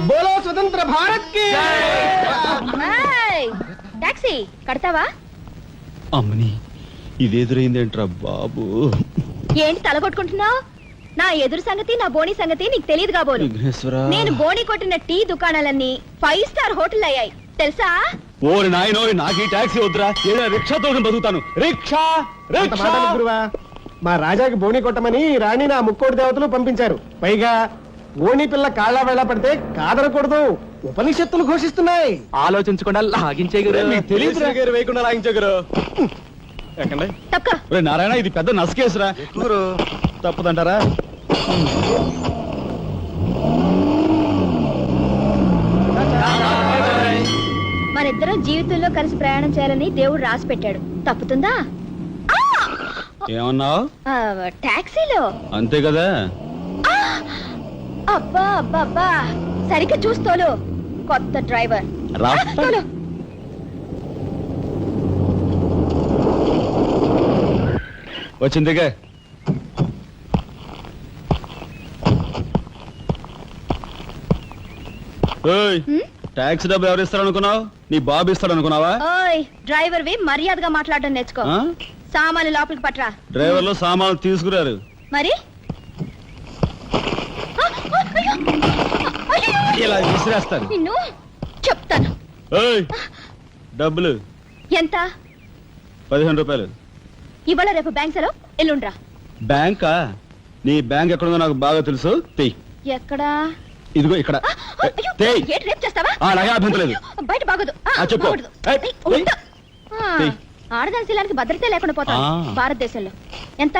బోలో స్వతంత్ర భారత్ కి టాక్సీ కడతావా? అమ్మని ఇదేదురైందేంట్రా బాబు. ఏంటి తలగొట్టుకుంటున్నావు? నా ఎదురు సంగతి నా బోని సంగతి నీకు తెలియదు కాబోలు. నేను బోని కొట్టిన టీ దుకాణాలన్నీ 5 స్టార్ హోటల్ అయ్యాయి తెలుసా? ఓరి నాయనో, నాకు ఈ టాక్సీ వద్దురా, ఏదో రిక్షాతో బతుకుతాను. రిక్షా గురువా, మా రాజాకి బోని కొట్టమని రాణి నా ముక్కోటి దేవతలు పంపించారు. పైగా బోని పిల్ల కాళ్ళ వేళ పడితే కాదనకూడదు, ఉపనిషత్తులు ఘోషిస్తున్నాయి. ఆలోచించకుండా లాగించే తెలియదు వేయకుండా లాగించగరు. నారాయణ, ఇది పెద్ద నసకేసురా. తప్పదంటారా? మనిద్దరం జీవితంలో కలిసి ప్రయాణం చేయాలని దేవుడు రాసి పెట్టాడు. తప్పుతుందా? ఏమన్నావు? టాక్సీలో అంతే కదా. అబ్బా అబ్బా అబ్బా, సరిగ్గా చూస్తోలు. కొత్త డ్రైవర్ వచ్చిందిగా. టాక్సీ డబ్బులు ఎవరు ఇస్తారు అనుకున్నావు? నీ బాబు ఇస్తాడు అనుకున్నావా? ఓయ్ డ్రైవర్ వి మర్యాదగా మాట్లాడడం నేర్చుకో. సామాన్లు లోపలికి పట్రా. డ్రైవర్లు సామాన్లు తీసుకురారు మరి ఇలా విసిరేస్తారు. నిన్ను చెప్తాను. డబ్బులు ఎంత? 15 రూపాయలు. ఇవాళ రేపు బ్యాంక్ సెలవు, ఎల్లుండ్రా. బ్యాంకా? నీ బ్యాంక్ ఎక్కడుందో నాకు బాగా తెలుసు. ఎక్కడా? ఇదిగో ఇక్కడ. రేపు చేస్తావా? అలాగే అభ్యంతరం లేదు. బయట బాగోదు. ఆడదాని శీలానికి భద్రత లేకుండా పోతా భారతదేశంలో. ఎంత?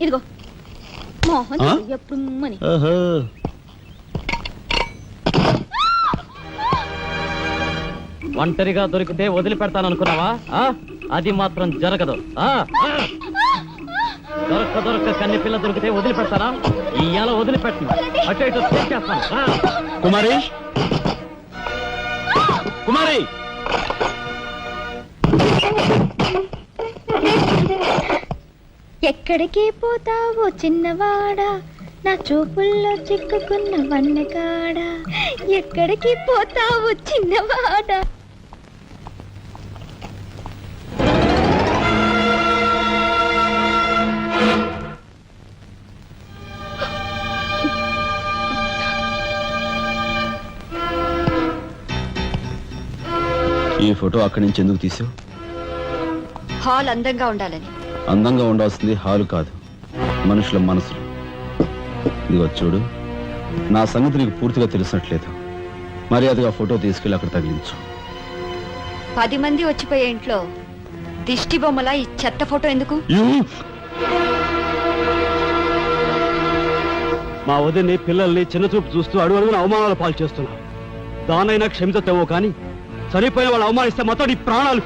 ఇదిగో మోహన్ ఎప్పుడు మని. ఒంటరిగా దొరికితే వదిలిపెడతాననుకున్నావా? అది మాత్రం జరగదు. దొరక్క కన్ని పిల్ల దొరికితే వదిలిపెడతానా? ఇయ్యాల వదిలిపెట్టను. అటు ఇటు చేస్తాను. కుమారి, కుమారి, ఎక్కడికి పోతావో చిన్నవాడా, నా చూపుల్లో చిక్కుకున్న వన్నెకాడా. ఎక్కడికి పోతావో చిన్నవాడా. ఈ ఫోటో అక్కడి నుంచి ఎందుకు తీసావు? హాల్ అందంగా ఉండాలని. అందంగా ఉండాల్సింది హాలు కాదు, మనుషుల మనసులు. ఇదిగో చూడు, నా సంగతి నీకు పూర్తిగా తెలిసినట్లేదు. మర్యాదగా ఫోటో తీసుకెళ్ళి అక్కడ తగిలించు. 10 మంది వచ్చిపోయే ఇంట్లో దిష్టి బొమ్మల ఈ చెత్త ఫోటో ఎందుకు? మా వదిని పిల్లల్ని చిన్న చూపు చూస్తూ అడుగున అవమానాలు పాలు చేస్తున్నా. దానైనా క్షమించతేవో కానీ చనిపోయిన వాళ్ళు అవమానిస్తే మొత్తం నీ ప్రాణాలు.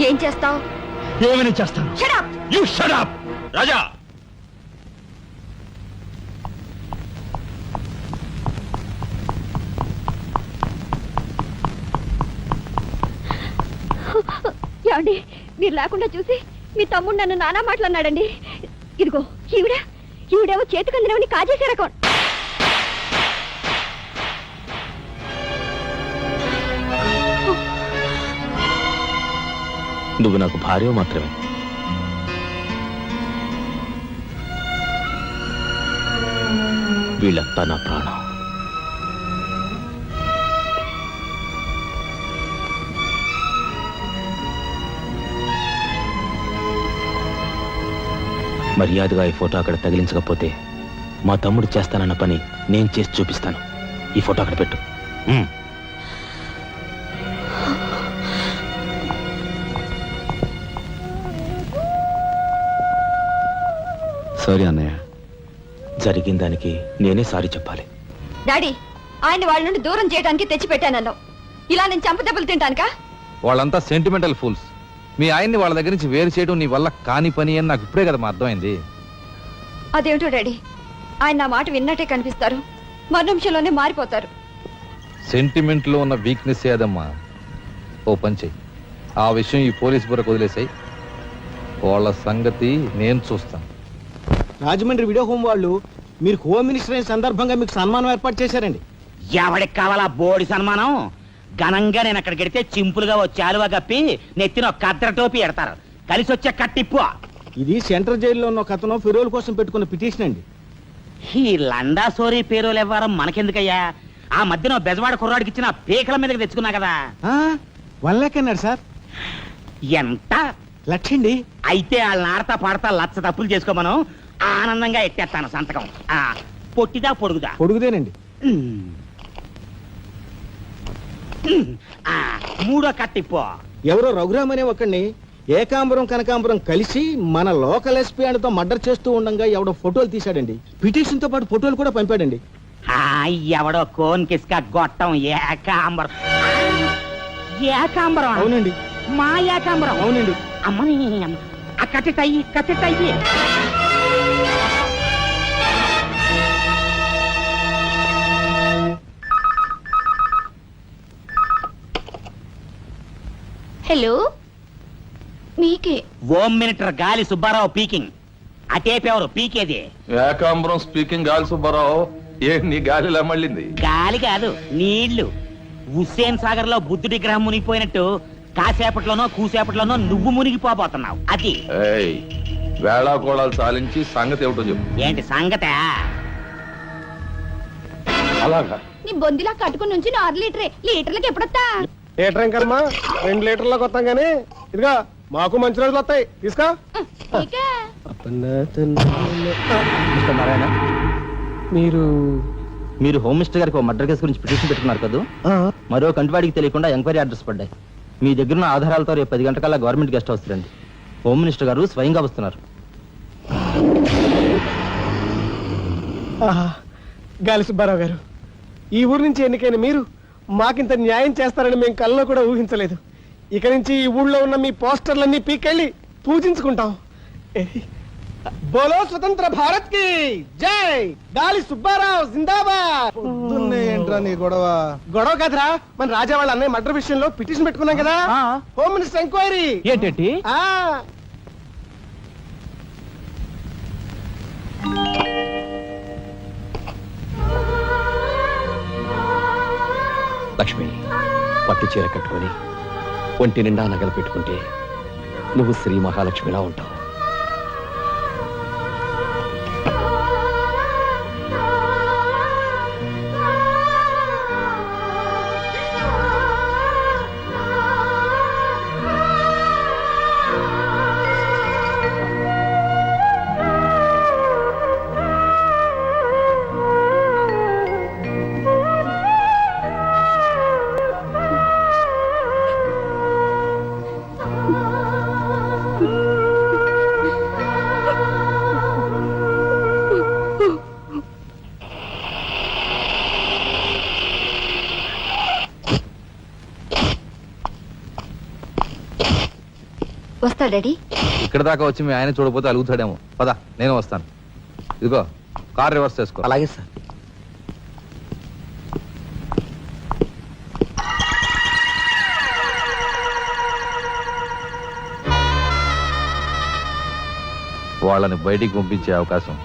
ఏం చేస్తావు? ఏమని చేస్తాను? You shut up! రాజా, ఏమండి, మీరు లేకుండా చూసి మీ తమ్ముడు నన్ను నానా మాట్లాడినాడండి. ఇదిగో ఈవిడేమో చేతికందినవని కాజేసే రకం. నువ్వు నాకు భార్య మాత్రమే. వీళ్ళంతా నా ప్రాణం. మర్యాదగా ఈ ఫోటో అక్కడ తగిలించకపోతే మా తమ్ముడు చేస్తానన్న పని నేను చేసి చూపిస్తాను. ఈ ఫోటో అక్కడ పెట్టు. సారీ అన్నయ్య. జరిగిన దానికి నేనే సారీ చెప్పాలి. డాడీ, ఆయన వాళ్ళ నుండి దూరం చేయడానికి తెచ్చిపెట్టానన్నావు. ఇలా నేను చంపదెబ్బలు తింటానుకా? వాళ్ళంతా సెంటిమెంటల్ ఫూల్స్. మీ ఆయన్ని వాళ్ళ దగ్గర నుంచి వేరు చేయడం నీ వల్ల కాని పని అని నాకు ఇప్పుడే కదా అర్థమైంది. అదేమిటో డాడీ, ఆయన నా మాట విన్నట్టే కనిపిస్తారు, మరు నిమిషంలోనే మారిపోతారు. సెంటిమెంట్ లో ఉన్న వీక్నెస్ ఏదమ్మా. ఓ పని చెయ్యి, ఆ విషయం ఈ పోలీస్ బుర్రకు వదిలేసాయి. వాళ్ళ సంగతి నేను చూస్తాను. రాజమండ్రి వీడియో హోమ్ వాళ్ళు మీరు హోమ్ మినిస్టర్ అయిన సందర్భంగా మీకు సన్మానం ఏర్పాటు చేశారండి. ఎవడికి కావాలా బోడి సన్మానం? ఘనంగా నేను అక్కడికి వెడితే చింపులుగా వచ్చి ఆలువ కప్పి నెత్తిన ఒక కద్దర టోపీ ఎడతారు. కలిసి వచ్చే కట్టిప్పు. ఇది సెంట్రల్ జైల్లో ఉన్న ఒక అతను ఫిరోల్ కోసం పెట్టుకున్న పిటిషన్ అండి. ఈ లండా సోరీ పేరోలు ఇవ్వడం మనకెందుకయ్యా? ఆ మధ్యన ఓ బెజవాడ కుర్రాడికి ఇచ్చిన పీకల మీదకి తెచ్చుకున్నా కదా. 1 లక్ష అన్నాడు సార్. ఎంత? లక్షండి. అయితే వాళ్ళని ఆడతా పాడతా లచ్చ తప్పులు చేసుకోమను. ఆనందంగా ఎట్టేస్తాను సంతకం. పొట్టిదా పొడుగుదా? పొడుగుదేనండి. మూడో కట్టిప్పు. ఎవరో రఘురామ్ అనే ఒకడిని ఏకాంబరం కనకాంబరం కలిసి మన లోకల్ ఎస్పీ అండ్తో మర్డర్ చేస్తూ ఉండగా ఎవడో ఫోటోలు తీశాడండి. పిటిషన్ తో పాటు ఫోటోలు కూడా పంపాడండి. ఎవడో కోన్ కిస్క గొట్టం ఏకాంబరం. ఏకాంబరం? అవునండి. మా ఏకాంబరం? అవునండి. అమ్మని ఆ కట్టెట్టయ్యి కట్టెట్టయ్యి. హలో, మీకే. హోమ్ మినిస్టర్ గాలి సుబ్బారావు పీకింగ్. అటేపెవరు పీకేది? ఏకాంబరం స్పీకింగ్ గాలి సుబ్బారావు. ఏ నీ గాలిలా మళ్ళింది? గాలి కాదు, నీళ్లు. హుస్సేన్ సాగర్ లో బుద్ధుడి గ్రహం మునిగిపోయినట్టు కాసేపట్లోనో కూసేపట్లోనో నువ్వు మునిగిపోబోతున్నావు. అది వేళాకోళాలు సాలించి సంగతి ఏమిటో చెప్పు. ఏంటి సంగతే? అలాగా? నీ బొందిలా కట్టుకుని నుంచి 6 లీటరే. లీటర్లకు ఎప్పుడొస్తా? లీటర్ ఇంకమ్మా 2 లీటర్లకు వస్తాం కానీ ఇదిగా మాకు మంచి రోజులు వస్తాయి. తీసుకో. ఇకే. మిస్టర్ నారాయణ, మీరు మీరు హోమ్ మినిస్టర్ గారికి మర్డర్ కేసు గురించి పిటిషన్ పెట్టుకున్నారు కదా. మరో కంటివాడికి తెలియకుండా ఎంక్వైరీ ఆర్డర్స్ పడ్డాయి. మీ దగ్గర ఉన్న ఆధారాలతో రేపు 10 గంటకల్లా గవర్నమెంట్ గెస్ట్ హౌస్ రండి. హోమ్ మినిస్టర్ గారు స్వయంగా వస్తున్నారు. గాలి సుబ్బారావు గారు, ఈ ఊరు నుంచి ఎన్నికైన మీరు మాకింత న్యాయం చేస్తారని మేము కల్లో కూడా ఊహించలేదు. ఇక నుంచి ఈ ఊళ్ళో ఉన్న మీ పోస్టర్లన్నీ పీకెళ్ళి పూజించుకుంటాం. బోలో స్వతంత్ర భారత్ కి జై. గాలి సుబ్బారావు జిందాబాద్. ఏంట్రా నీ గొడవ? గొడవ కదరా, మన రాజా వాళ్ళ అన్నయ్య మర్డర్ విషయంలో పిటిషన్ పెట్టుకున్నాం కదా. Home minister enquiry. ఏంటంటే లక్ష్మి, పట్టు చీర కట్టుకొని ఒంటి నిండా నగలు పెట్టుకుంటే నువ్వు శ్రీ మహాలక్ష్మిలా ఉంటావు. వస్తా డాడీ. ఇక్కడ దాకా వచ్చి మీ ఆయన చూడపోతే అలుగుతాడేమో. పద, నేను వస్తాను. ఇదిగో కార్ రివర్స్ చేసుకో. అలాగే సార్. వాళ్ళని బయటికి పంపించే అవకాశం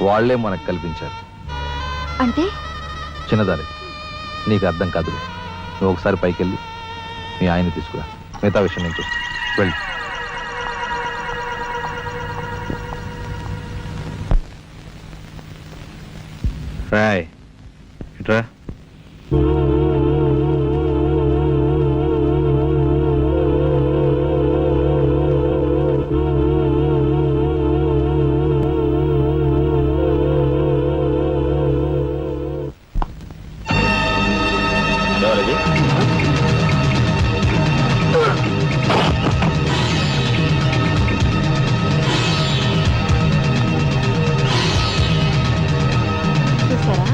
వాళ్లే మనకు కల్పించారు. అంటే చిన్నదారి, నీకు అర్థం కాదు. నువ్వు ఒకసారి పైకి వెళ్ళి మీ ఆయన్ని తీసుకురా. మిగతా విషయం నేను చూస్తాను. వెళ్ళి రాయ్ ఇట్రా. చూసారా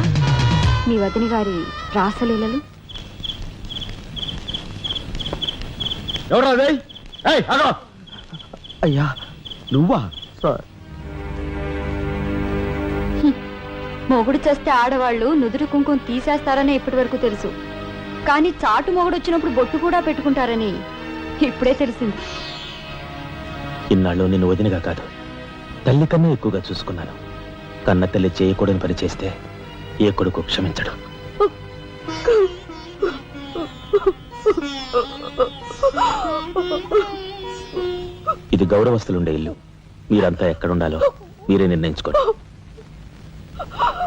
మీ వదిన గారి రాసలీలలు? అయ్యా నువ్వా? మొగుడు చేస్తే ఆడవాళ్ళు నుదురు కుంకుమ తీసేస్తారని ఇప్పటి వరకు తెలుసు, కానీ చాటు మొగుడు వచ్చినప్పుడు బొట్టు కూడా పెట్టుకుంటారని ఇప్పుడే తెలిసింది. ఇన్నాళ్ళు నిన్ను వదినగా కాదు తల్లి కన్నా ఎక్కువగా చూసుకున్నాను. కన్న తల్లి చేయకూడని పని చేస్తే ఏ కొడుకు క్షమించడు. ఇది గౌరవస్తులుండే ఇల్లు. మీరంతా ఎక్కడుండాలో మీరే నిర్ణయించుకోండి.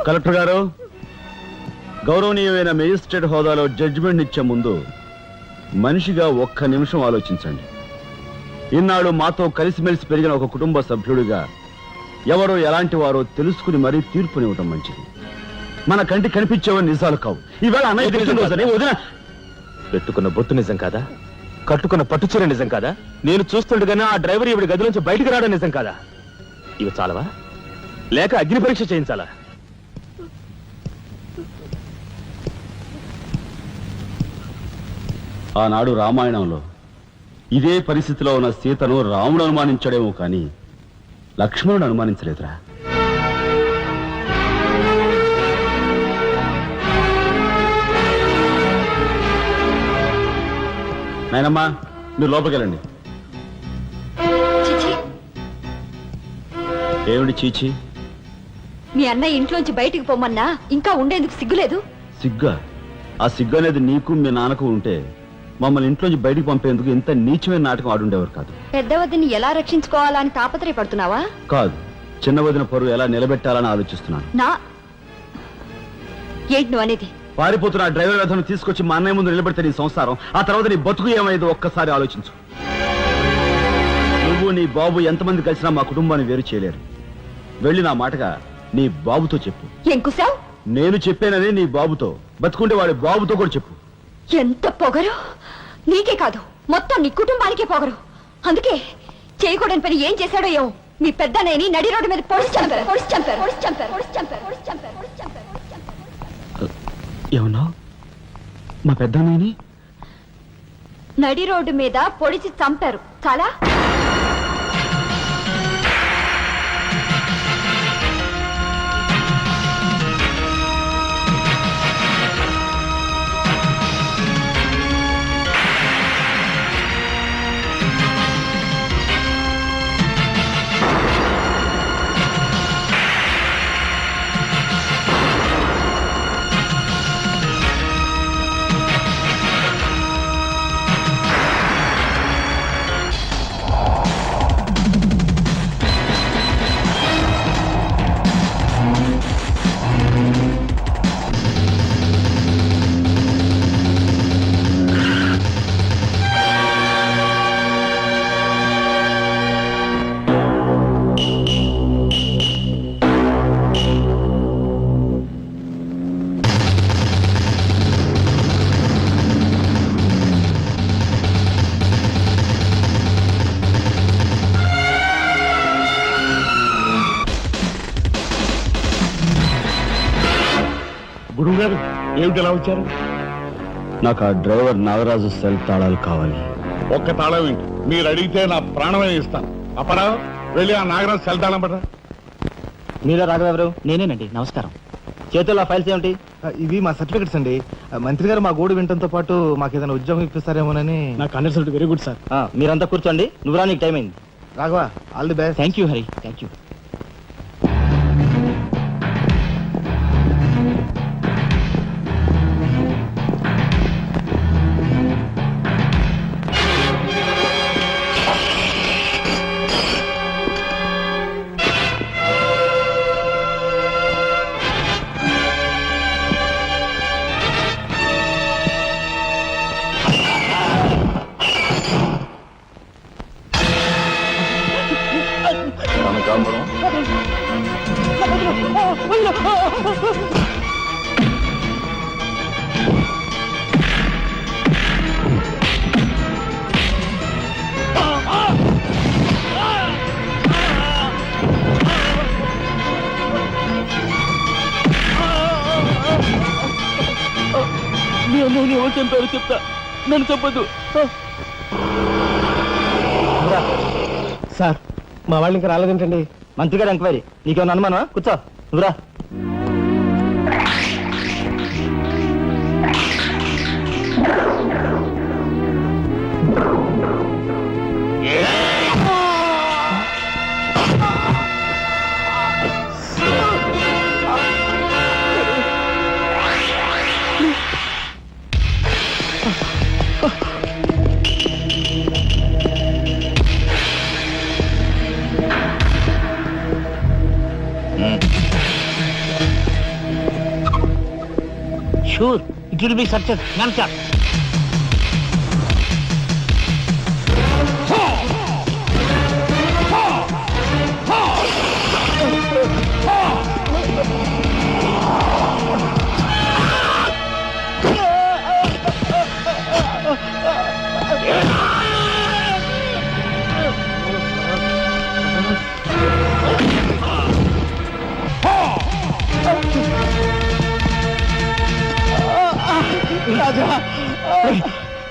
కలెక్టర్ గారు, గౌరవనీయమైన మేజిస్ట్రేట్ హోదాలో జడ్జిమెంట్ ఇచ్చే ముందు మనిషిగా ఒక్క నిమిషం ఆలోచించండి. ఇన్నాళ్ళు మాతో కలిసిమెలిసి పెరిగిన ఒక కుటుంబ సభ్యుడిగా ఎవరో ఎలాంటి వారో తెలుసుకుని మరీ తీర్పునివ్వటం మంచిది. మన కంటి కనిపించేవని నిజాలు కావు. ఈవేళ అన్నయ్య పుట్టినరోజని వదిన పెట్టుకున్న బొత్తు నిజం కాదా? కట్టుకున్న పట్టుచీర నిజం కాదా? నేను చూస్తుండగానే ఆ డ్రైవర్ ఇవిడి గది నుంచి బయటికి రావడం నిజం కాదా? ఇవి చాలవా? లేక అగ్ని పరీక్ష చేయించాలా? ఆనాడు రామాయణంలో ఇదే పరిస్థితిలో ఉన్న సీతను రాముడు అనుమానించాడేమో కానీ లక్ష్మణుడు అనుమానించలేదురా. నాయనమ్మా, మీరు లోపలికి వెళ్ళండి. చిచి, ఏమిటి చీచి? మీ అన్నయ్య ఇంట్లోంచి బయటికి పొమ్మన్నా ఇంకా ఉండేందుకు సిగ్గులేదు? సిగ్గా? ఆ సిగ్గు అనేది నీకు మీ నాన్నకు ఉంటే మమ్మల్ని ఇంట్లోంచి బయటికి పంపేందుకు ఇంత నీచమైన నాటకం ఆడుండేవారు కాదు. పెద్ద వదిని ఎలా రక్షించుకోవాలా అని తాపత్రయపడుతున్నావా? కాదు, చిన్న వదిన పరువు ఎలా నిలబెట్టాలని ఆలోచిస్తున్నాను. ఏంటి నువ్వు అనేది? పారిపోతున్న ఆ డ్రైవర్ వ్యధను తీసుకొచ్చి మా అన్నయ్య ముందు నిలబెడితే నీ సంసారం, ఆ తర్వాత నీ బతుకు ఏమైందో ఒక్కసారి ఆలోచించు. నువ్వు నీ బాబు ఎంతమంది కలిసినా మా కుటుంబాన్ని వేరు చేయలేరు. వెళ్ళి నా మాటగా నీ బాబుతో చెప్పు. ఏం కుసావ్? నేను చెప్పానని నీ బాబుతో, బతుకుంటే వాడి బాబుతో కూడా చెప్పు. ఎంత పొగరు! నీకే కాదు, మొత్తం నీ కుటుంబానికే పొగరు. అందుకే చేయకూడని పని ఏం చేశాడో ఏమో మీ పెద్దనేని నడి రోడ్డు మీద పొడిచి చంపారు. ఏమన్నా? మా పెద్దనేని నడి రోడ్డు మీద పొడిచి చంపారు. చాలా గురువు గారు, ఏమిటి ఎలా వచ్చారు? నాకు ఆ డ్రైవర్ నాగరాజు సెల్ తాళాలు కావాలి. ఒక్క తాళం ఏంటి, మీరు అడిగితే నా ప్రాణమే ఇస్తాను. అప్పరా వెళ్ళి ఆ నాగరాజు సెల్ తాళం పడరా. మీలో రాఘవెవరు? నేనేనండి. నమస్కారం. చేతుల్లో ఫైల్స్ ఏమిటి? ఇవి మా సర్టిఫికెట్స్ అండి. మంత్రి గారు మా గోడు వినటంతో పాటు మాకు ఏదైనా ఉద్యోగం ఇప్పిస్తారేమోనని. నాకు అండర్స్టాండ్ వెరీ గుడ్ సార్. మీరంతా కూర్చోండి. నువ్వు నీకు టైం అయింది. Raghava, all the best. Thank you Hari, thank you. ఎవరు చంపారు చెప్తా, నన్ను చెప్పదు. సార్, మా వాళ్ళు ఇంకా రాలేదేంటండి? మంత్రి గారు ఎంక్వైరీ. నీకేమన్నా అనుమానమా? కూర్చో. నువ్వురా. Sure it will be success నన్సర్.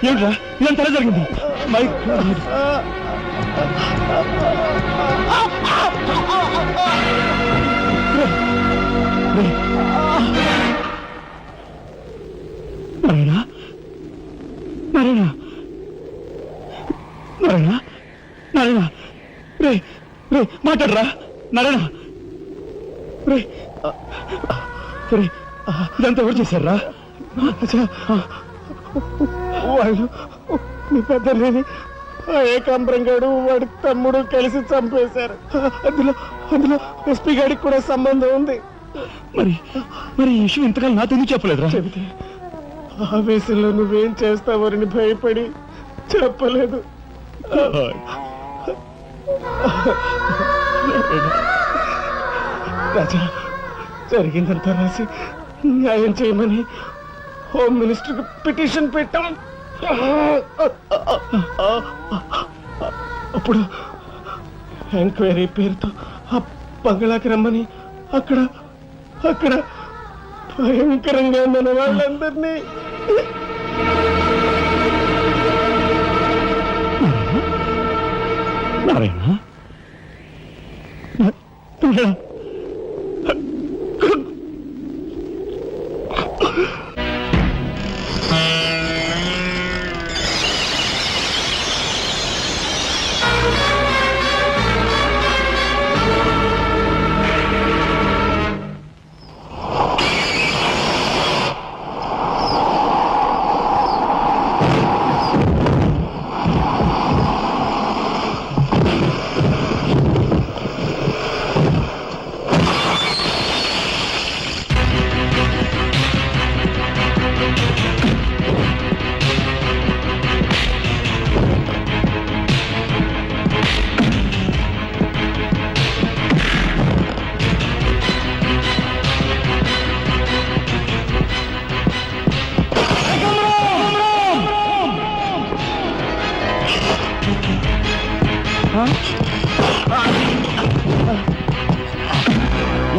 ఏమిట్రా ఇదంతా ఎలా జరిగింది? నారాయణ నారాయణ నారాయణ నారాయణ రే రే మాట్లాడరా నారాయణ రే రే ఇదంతా ఎవరు చేశారా? వాళ్ళు మీ పెద్దలేని ఏకాంబరం గారు వాడి తమ్ముడు కలిసి చంపేశారు. అందులో అందులో ఎస్పీ గారికి కూడా సంబంధం ఉంది. మరి మరి ఈ విషయం ఇంతకాలం నాతో ఎందుకు చెప్పలేదురా? చెబితే ఆవేశంలో నువ్వేం చేస్తావని భయపడి చెప్పలేదు. రాజా, జరిగిందంతా రాసి న్యాయం చేయమని హోమ్ మినిస్టర్కి పిటిషన్ పెట్టాం. అప్పుడు ఎంక్వైరీ పేరుతో ఆ బంగ్లాకి రమ్మని అక్కడ అక్కడ భయంకరంగా మన వాళ్ళందరినీ నారాయణ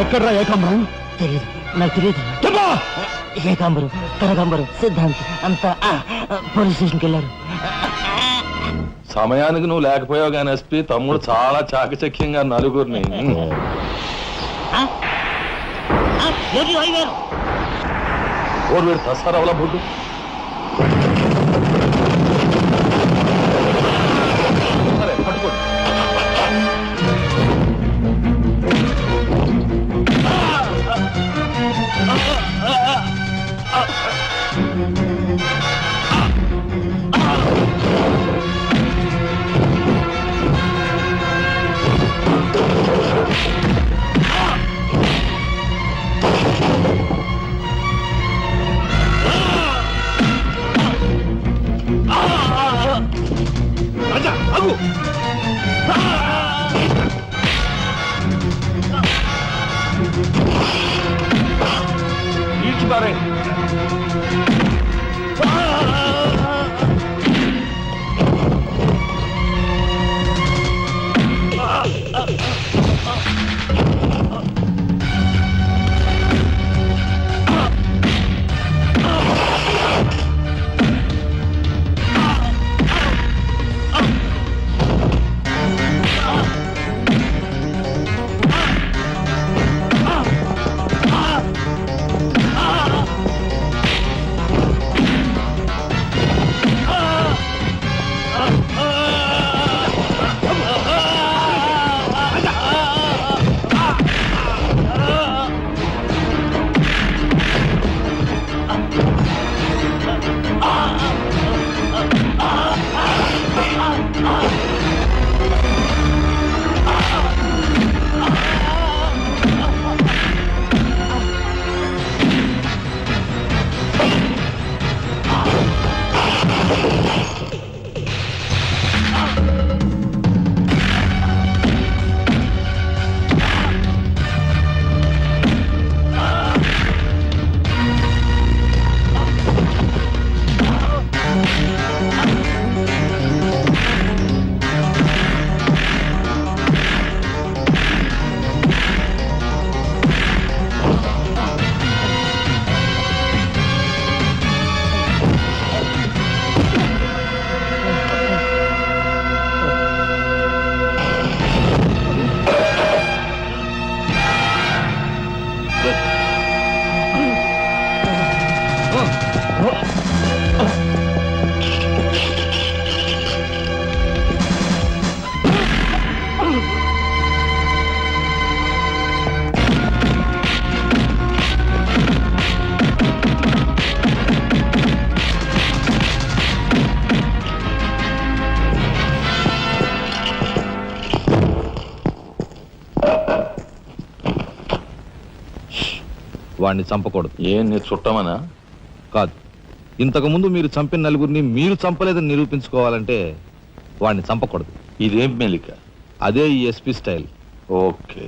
ఎక్కడ్రా ఏకాంబరం? తెలియదు, నాకు తెలియదు. ఏకాంబరం, కనకాంబరం, సిద్ధాంతి అంతా పోలీస్ స్టేషన్కి వెళ్ళారు. సమయానికి నువ్వు లేకపోయావు కానీ ఎస్పీ తమ్ముడు చాలా చాకచక్యంగా నలుగురిని ఓరు వీడు తసారవలా బొడ్డు సరే పట్టుకోండి. వాడిని చంపకూడదు. ఏం నీ చుట్టమనా? కాదు, ఇంతకుముందు మీరు చంపిన నలుగురిని మీరు చంపలేదని నిరూపించుకోవాలంటే వాడిని చంపకూడదు. ఇదేం మెలిక? అదే ఈ ఎస్పీ స్టైల్. ఓకే.